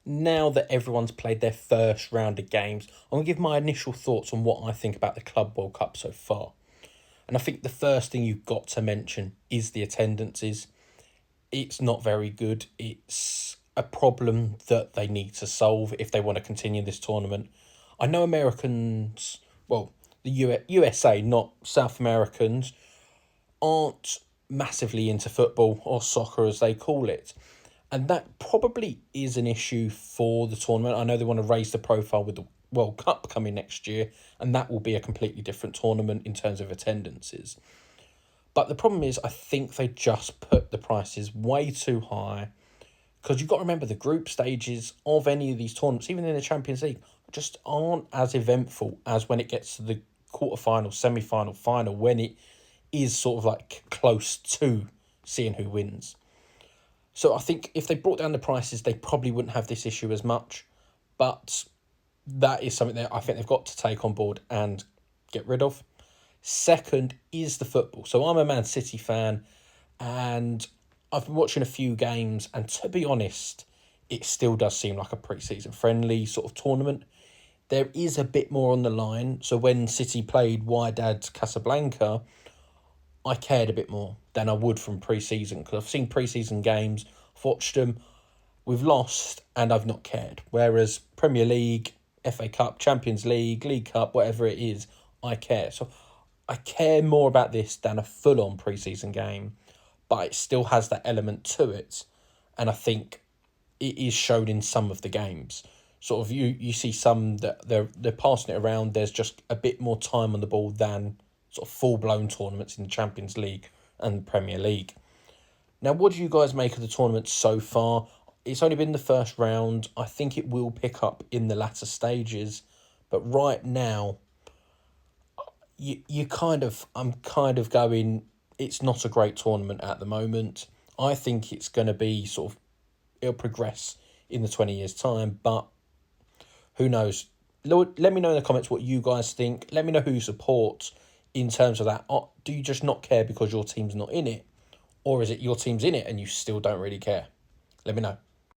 now that everyone's played their first round of games, I'm going to give my initial thoughts on what I think about the Club World Cup so far. And I think the first thing you've got to mention is the attendances. It's not very good. It's a problem that they need to solve if they want to continue this tournament. I know Americans, well, the USA, not South Americans, aren't massively into football or soccer as they call it. And that probably is an issue for the tournament. I know they want to raise the profile with the World Cup coming next year, and that will be a completely different tournament in terms of attendances. But the problem is, I think they just put the prices way too high, because you've got to remember the group stages of any of these tournaments, even in the Champions League, just aren't as eventful as when it gets to the quarterfinal, semi-final, final, when it is sort of like close to seeing who wins. So I think if they brought down the prices, they probably wouldn't have this issue as much. But that is something that I think they've got to take on board and get rid of. Second is the football. So I'm a Man City fan, and I've been watching a few games, and to be honest, it still does seem like a pre-season friendly sort of tournament. There is a bit more on the line. So when City played Wydad Casablanca, I cared a bit more than I would from pre-season, because I've seen pre-season games, I've watched them, we've lost, and I've not cared. Whereas Premier League, FA Cup, Champions League, League Cup, whatever it is, I care. So I care more about this than a full-on pre-season game, but it still has that element to it, and I think it is shown in some of the games. Sort of you see some that they're passing it around. There's just a bit more time on the ball than sort of full blown tournaments in the Champions League and Premier League. Now, what do you guys make of the tournament so far? It's only been the first round. I think it will pick up in the latter stages, but right now, I'm kind of going. It's not a great tournament at the moment. I think it's going to be sort of, it'll progress in the 20 years time, but who knows? Let me know in the comments what you guys think. Let me know who you support in terms of that. Do you just not care because your team's not in it? Or is it your team's in it and you still don't really care? Let me know.